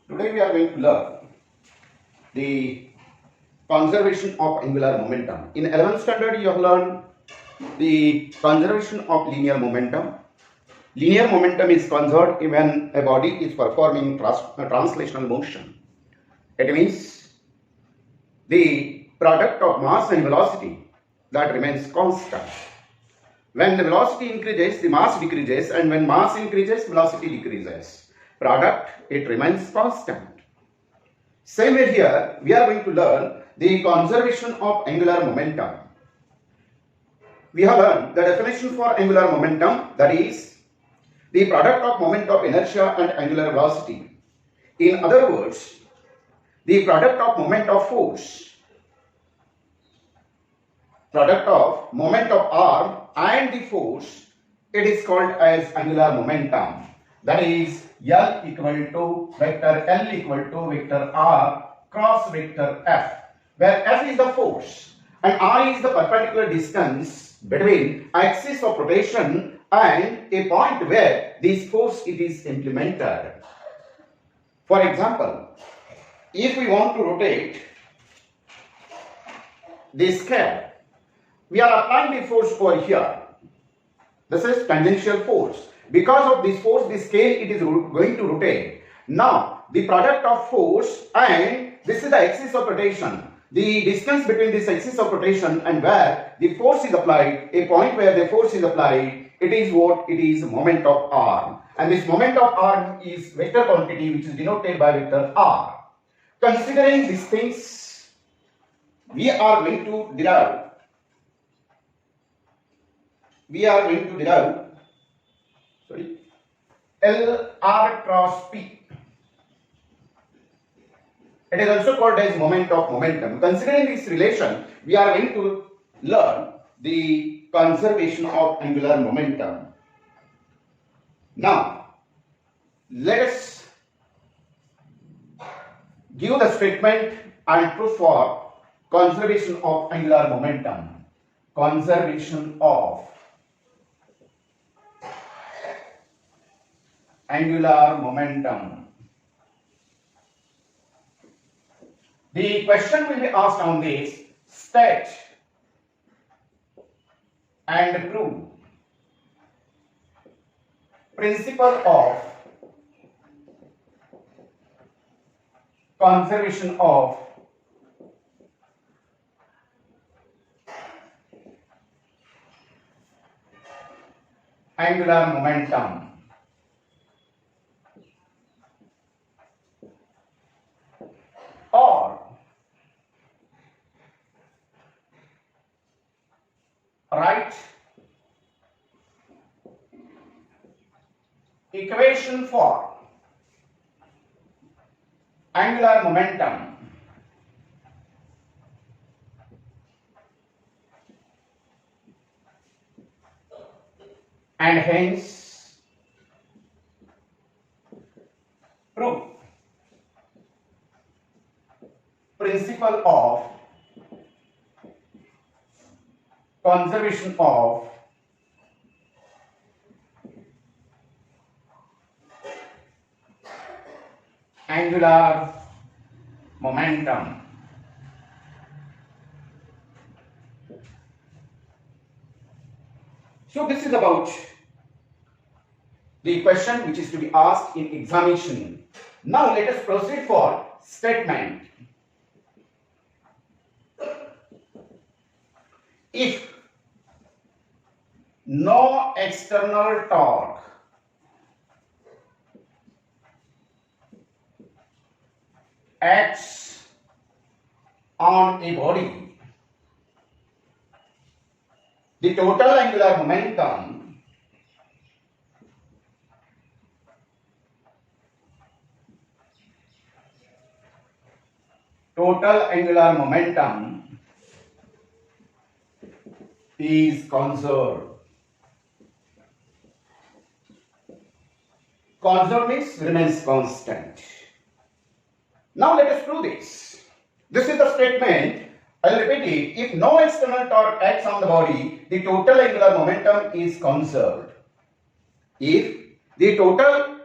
Today we are going to learn the conservation of angular momentum. In 11th standard you have learned the conservation of linear momentum. Linear momentum is conserved when a body is performing translational motion. It means the product of mass and velocity that remains constant. When the velocity increases, the mass decreases, and when mass increases, velocity decreases. Product, it remains constant. Same way here, we are going to learn the conservation of angular momentum. We have learned the definition for angular momentum, that is the product of moment of inertia and angular velocity. In other words, the product of moment of force, product of moment of arm and the force, it is called as angular momentum. That is L equal to vector L equal to vector R cross vector F, where F is the force and R is the perpendicular distance between axis of rotation and a point where this force it is implemented. For example, if we want to rotate this scale, we are applying the force over here. This is tangential force. Because of this force, the scale it is going to rotate. Now, the product of force and this is the axis of rotation. The distance between this axis of rotation and where the force is applied, a point where the force is applied, it is what? It is moment of arm. And this moment of arm is vector quantity which is denoted by vector R. Considering these things, we are going to derive L R cross P. It is also called as moment of momentum. Considering this relation, we are going to learn the conservation of angular momentum. Now, let us give the statement and proof for conservation of angular momentum. Conservation of angular momentum. The question will be asked on this: state and prove principle of conservation of angular momentum. Or write equation for angular momentum and hence prove principle of conservation of angular momentum. So this is about the question which is to be asked in examination. Now let us proceed for statement. If no external torque acts on a body, the total angular momentum is conserved. Conserved means remains constant. Now let us prove this. This is the statement. I will repeat it. If no external torque acts on the body, the total angular momentum is conserved. If the total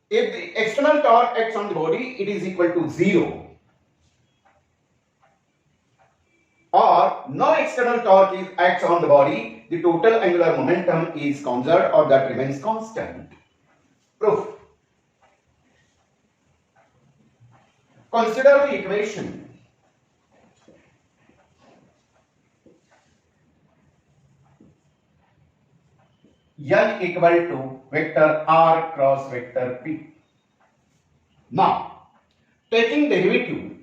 If the external torque acts on the body, it is equal to 0. Or no external torque acts on the body, the total angular momentum is conserved or that remains constant. Proof. Consider the equation. L equal to vector R cross vector P. Now, taking derivative,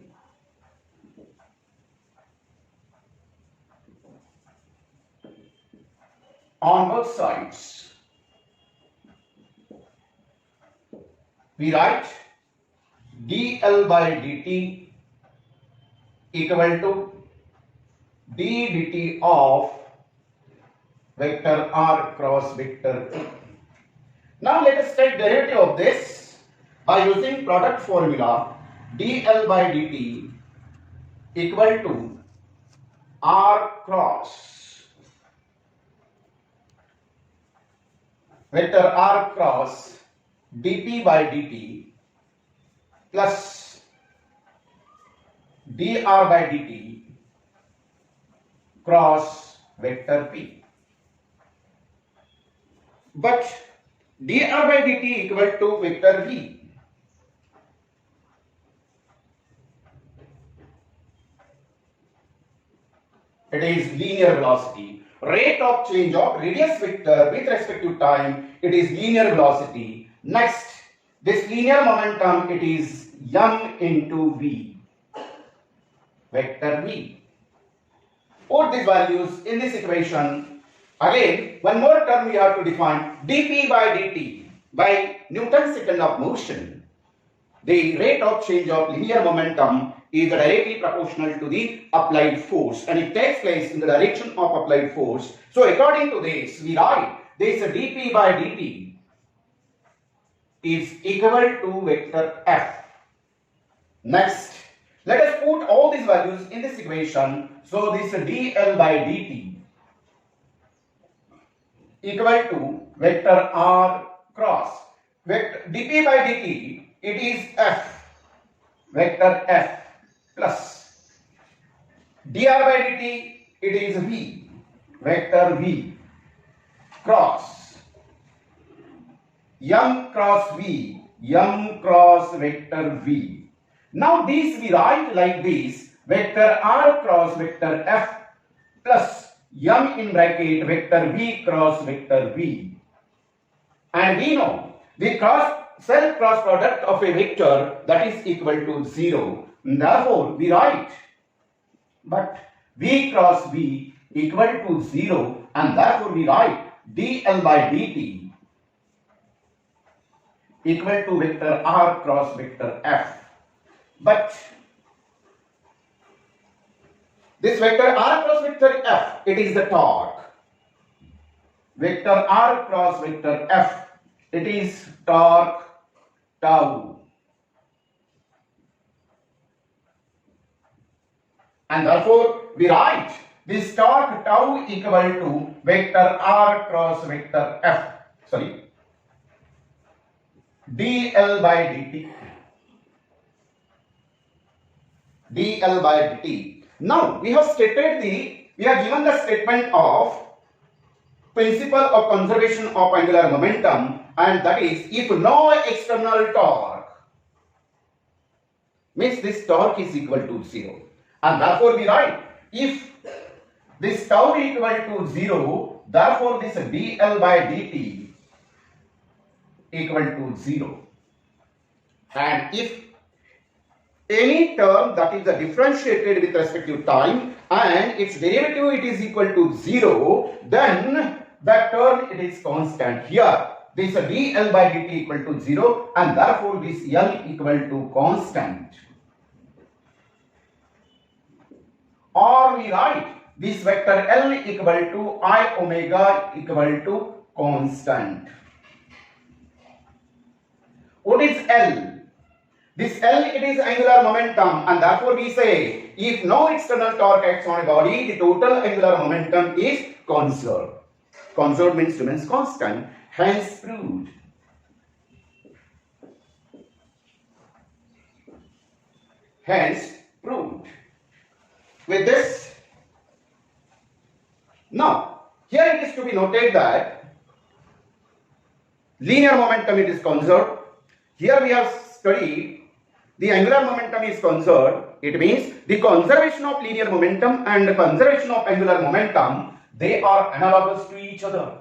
on both sides, we write dl by dt equal to d dt of vector R cross vector P. Now let us take derivative of this by using product formula. Dl by dt equal to R cross vector R cross dp by dt plus dr by dt cross vector P. But dr by dt equal to vector V. It is linear velocity. Rate of change of radius vector with respect to time, it is linear velocity. Next, this linear momentum, it is m into v, vector V. Put these values in this equation. Again, one more term we have to define, dp by dt by Newton's second of motion. The rate of change of linear momentum is directly proportional to the applied force and it takes place in the direction of applied force. So according to this, we write this dp by dt is equal to vector F. Next, let us put all these values in this equation. So this dl by dt equal to vector R cross vector dp by dt, it is F, vector F plus dr by dt, it is V, vector V cross m cross V, m cross vector V. Now these we write like this, vector R cross vector F plus m in bracket vector V cross vector V. And we know the self cross product of a vector that is equal to 0. Therefore, we write, but V cross V equal to 0 and therefore we write dl by dt equal to vector R cross vector F. But this vector R cross vector F, it is the torque. Vector R cross vector F, it is torque tau. And therefore, we write this torque tau equal to vector R cross vector F. Sorry, dl by dt. dl by dt. Now we have given the statement of principle of conservation of angular momentum, and that is if no external torque, means this torque is equal to 0, and therefore we write if this tau equal to 0, therefore this dl by dt equal to 0, and if any term that is differentiated with respect to time and its derivative it is equal to 0, then that term it is constant. Here this dl by dt equal to 0 and therefore this L equal to constant. Or we write this vector L equal to I omega equal to constant. What is L? This L, it is angular momentum, and therefore we say if no external torque acts on a body, the total angular momentum is conserved. Conserved means remains constant, hence proved. hence proved. With this, now here it is to be noted that linear momentum it is conserved. Here we have studied the angular momentum is conserved. It means the conservation of linear momentum and the conservation of angular momentum, they are analogous to each other.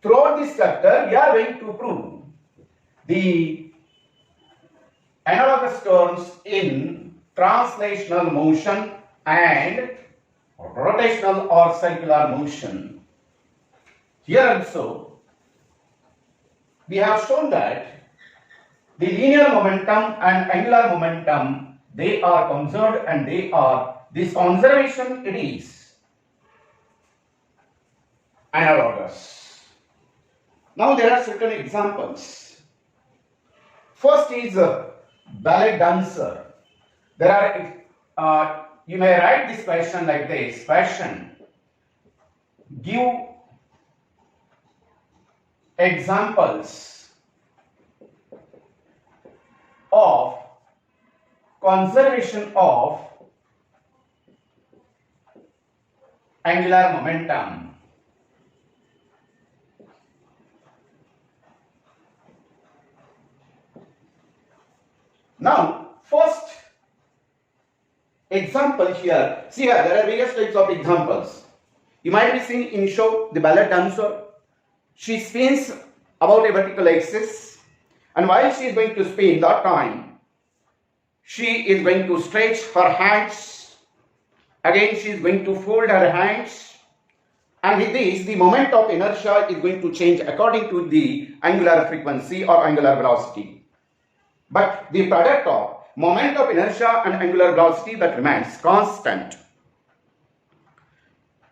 Throughout this chapter, we are going to prove the analogous terms in translational motion and rotational or circular motion. Here also, we have shown that the linear momentum and angular momentum, they are conserved and they are, this conservation it is analogous. Now there are certain examples. First is ballet dancer. There are, you may write this question like this, question, give examples of conservation of angular momentum. Now, first example here, see here, there are various types of examples. You might be seen in show the ballet dancer. She spins about a vertical axis, and while she is going to spin, that time she is going to stretch her hands. Again, she is going to fold her hands, and with this, the moment of inertia is going to change according to the angular frequency or angular velocity. But the product of moment of inertia and angular velocity that remains constant.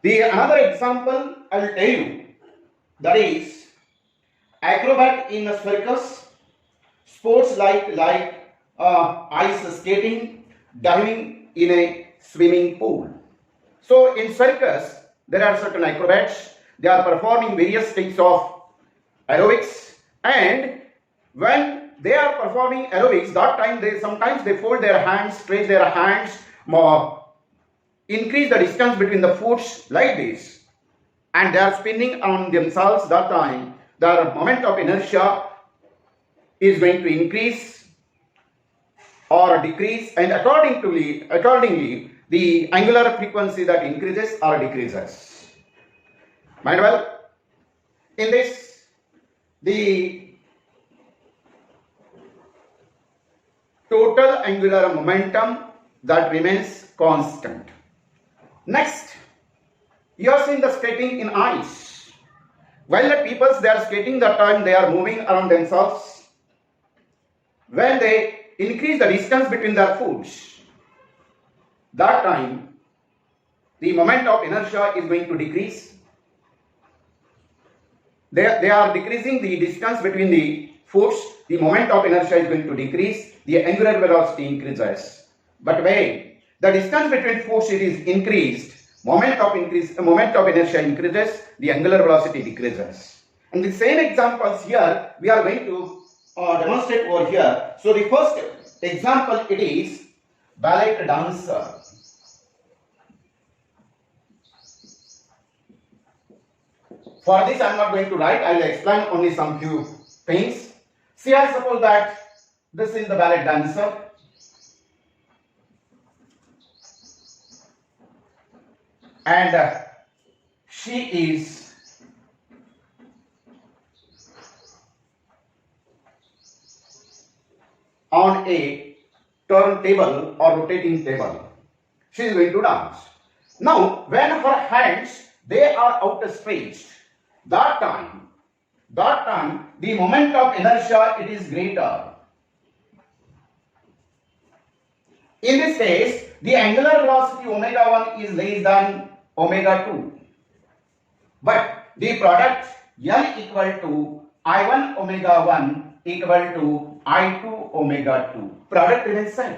The another example I will tell you, that is acrobat in a circus, sports like ice skating, diving in a swimming pool. So in circus, there are certain acrobats. They are performing various types of aerobics, and when they are performing aerobics, that time sometimes they fold their hands, stretch their hands, increase the distance between the foot like this, and they are spinning on themselves. That time the moment of inertia is going to increase or decrease, and accordingly the angular frequency that increases or decreases. Mind well, in this the total angular momentum that remains constant. Next, you are seeing the skating in ice. While the people they are skating, that time they are moving around themselves. When they increase the distance between their foot, that time the moment of inertia is going to decrease. They are decreasing the distance between the foot. The moment of inertia is going to decrease. The angular velocity increases. But when the distance between force is increased, moment of inertia increases, the angular velocity decreases. And the same examples here we are going to demonstrate over here. So the first example it is ballet dancer. For this I am not going to write, I will explain only some few things. See, I suppose that this is the ballet dancer. And she is on a turntable or rotating table. She is going to dance. Now, when her hands they are outstretched, that time the moment of inertia it is greater. In this case, the angular velocity omega 1 is less than omega 2. But the product L equal to I1 omega 1 equal to I2 omega 2. Product remains same.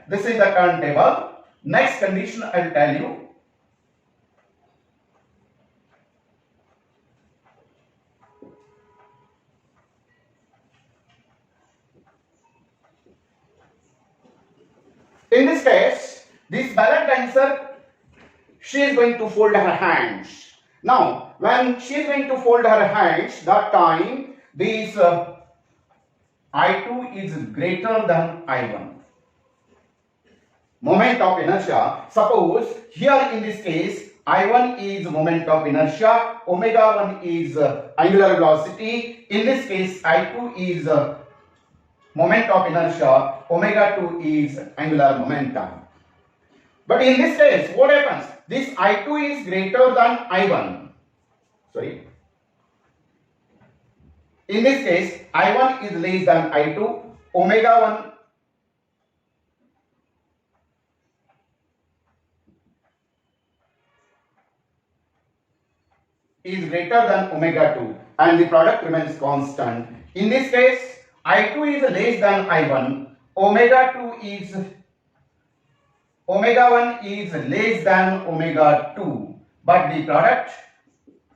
This is the turntable. Next condition I will tell you. In this case, this ballet dancer, she is going to fold her hands. Now, when she is going to fold her hands, that time this I2 is greater than I1. Moment of inertia. Suppose here in this case, I1 is moment of inertia, omega 1 is angular velocity. In this case, I2 is moment of inertia, omega 2 is angular momentum. But in this case, what happens? This I2 is greater than I1. Sorry. In this case, I1 is less than I2, omega 1 is greater than omega 2 and the product remains constant. In this case, I2 is less than I1, omega 1 is less than omega 2, but the product,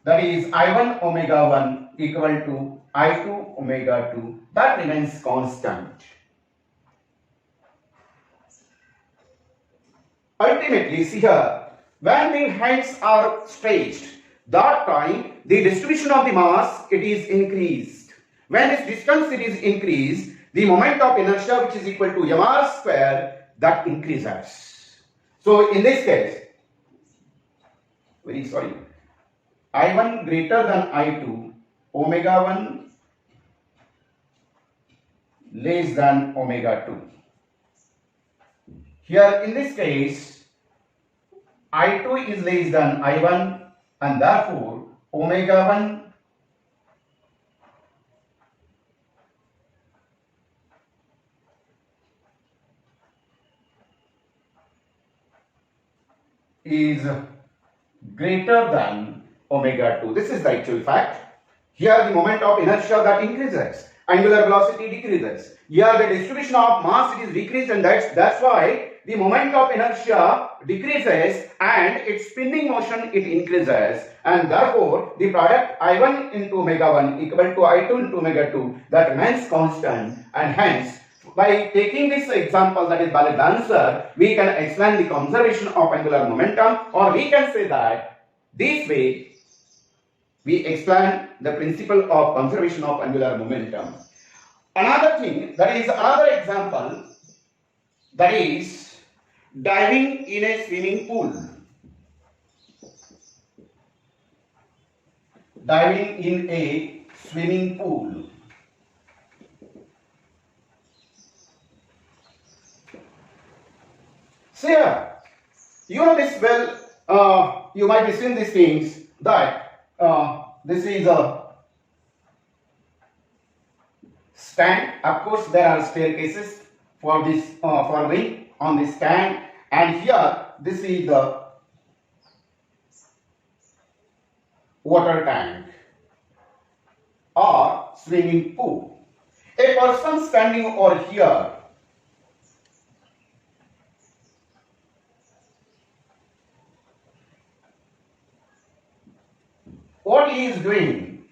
that is I1 omega 1 equal to I2 omega 2, that remains constant. Ultimately, see here, when the hands are stretched, that time the distribution of the mass, it is increased. When this distance it is increased, the moment of inertia, which is equal to mr square, that increases. So in this case, I1 greater than I2, omega 1 less than omega 2. Here in this case, I2 is less than I1 and therefore omega 1 is greater than omega 2. This is the actual fact. Here the moment of inertia that increases, angular velocity decreases. Here the distribution of mass it is decreased, and that's why the moment of inertia decreases and its spinning motion it increases, and therefore the product I1 into omega 1 equal to I2 into omega 2, that remains constant, and hence by taking this example, that is ballet dancer, we can explain the conservation of angular momentum, or we can say that this way we explain the principle of conservation of angular momentum. Another thing, that is another example, that is diving in a swimming pool. Diving in a swimming pool. So here, you know this well, you might have seen these things, that this is a stand. Of course, there are staircases for this following on this stand, and here this is the water tank or swimming pool. A person standing over here, what he is doing?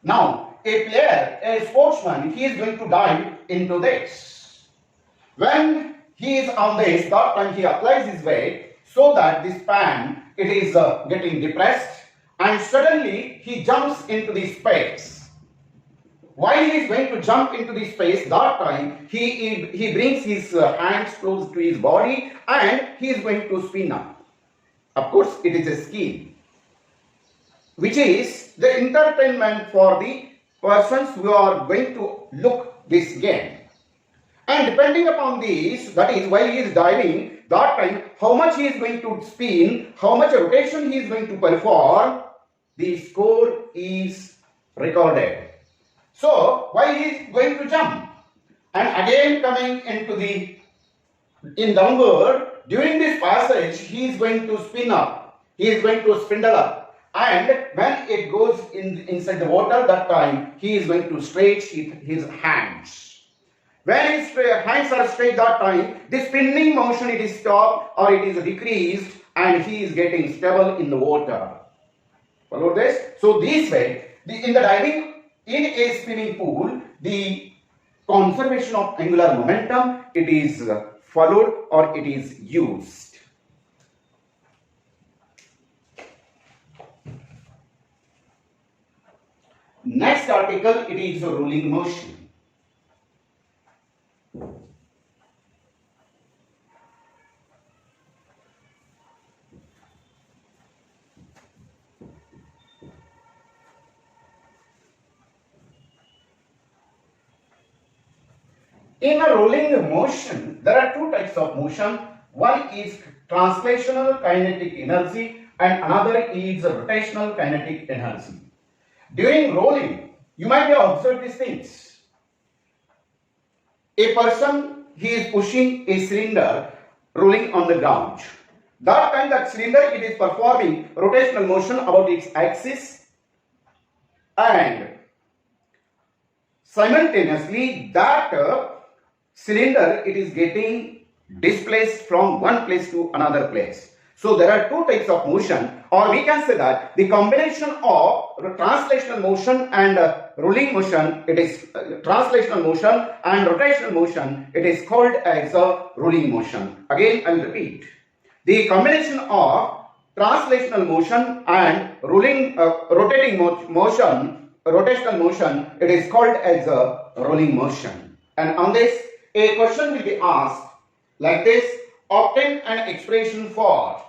Now, a player, a sportsman, he is going to dive into this. When he is on this, that time he applies his weight so that this pan, it is getting depressed, and suddenly he jumps into the space. While he is going to jump into the space, that time he brings his hands close to his body and he is going to spin up. Of course, it is a scheme, which is the entertainment for the persons who are going to look this game. And depending upon this, that is while he is diving, that time how much he is going to spin, how much rotation he is going to perform, the score is recorded. So while he is going to jump and again coming into the downward, during this passage he is going to spin up, he is going to spindle up, and when it goes inside the water, that time he is going to stretch his hands. When his hands are straight, that time the spinning motion it is stopped or it is decreased and he is getting stable in the water. Follow this? So this way, in the diving in a swimming pool, the conservation of angular momentum, it is followed or it is used. Next article, it is rolling motion. In a rolling motion, there are two types of motion. One is translational kinetic energy and another is rotational kinetic energy. During rolling, you might have observed these things. A person, he is pushing a cylinder rolling on the ground. That time that cylinder, it is performing rotational motion about its axis, and simultaneously that cylinder, it is getting displaced from one place to another place. So there are two types of motion, or we can say that the combination of translational motion and rolling motion, it is translational motion and rotational motion, it is called as a rolling motion. Again, I will repeat. The combination of translational motion and rotating motion, rotational motion, it is called as a rolling motion. And on this, a question will be asked like this: obtain an expression for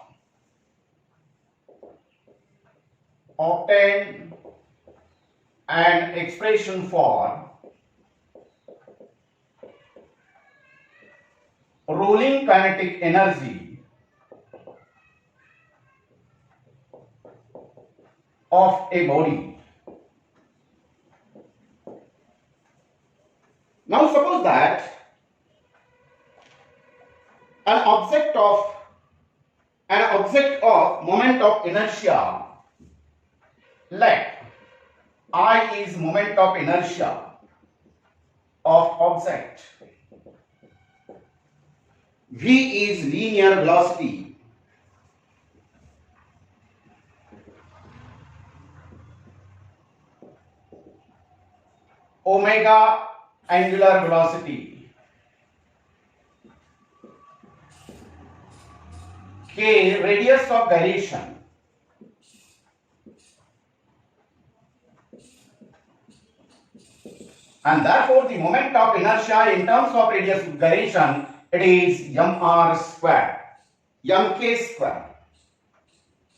rolling kinetic energy of a body. Now suppose that an object of moment of inertia, let I is moment of inertia of object, V is linear velocity, omega angular velocity, K radius of gyration, and therefore the moment of inertia in terms of radius of gyration, it is mr square, mk square.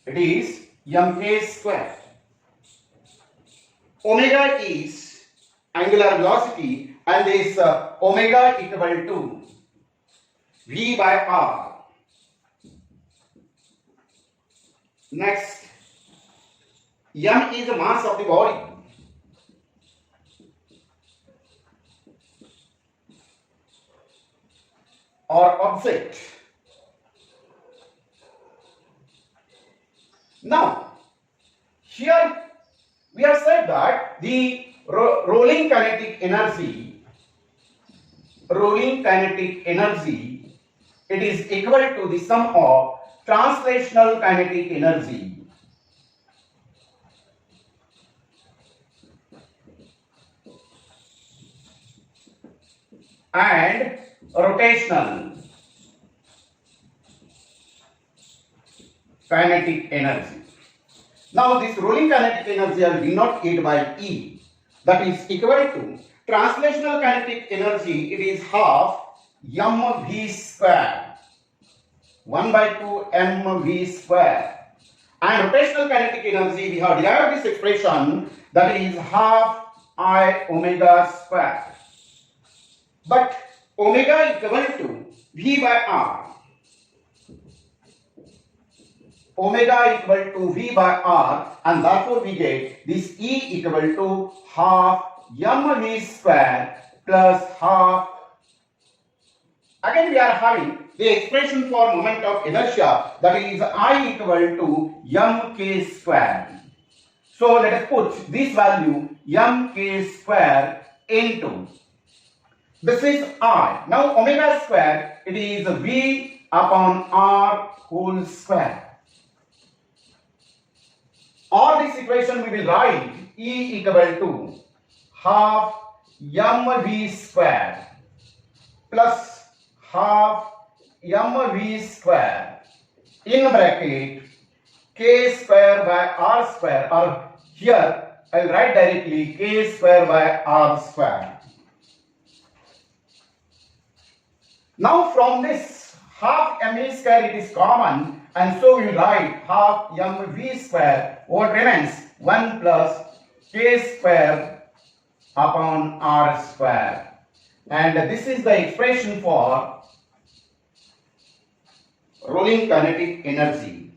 It is mk square. Omega is angular velocity, and this omega equal to V by R. Next, m is the mass of the body. Or object. Now, here we have said that the rolling kinetic energy, it is equal to the sum of translational kinetic energy and rotational kinetic energy. Now this rolling kinetic energy I will denote it by E, that is equal to translational kinetic energy, it is half mv square, 1 by 2 mv square, and rotational kinetic energy we have derived this expression, that is half I omega square. But omega equal to V by R. Omega equal to V by R, and therefore we get this E equal to half mv square plus half. Again we are having the expression for moment of inertia, that is I equal to mk square. So let us put this value mk square into, this is I. Now omega square, it is V upon R whole square. Or this equation we will write E equal to half mv square plus half mv square in bracket k square by r square, or here I'll write directly k square by r square. Now from this half me square it is common, and so we write half mv square. What remains? 1 plus k square upon r square. And this is the expression for rolling kinetic energy.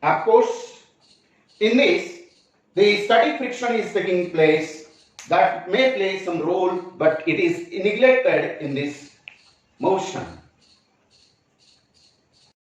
Of course, in this, the static friction is taking place that may play some role, but it is neglected in this motion.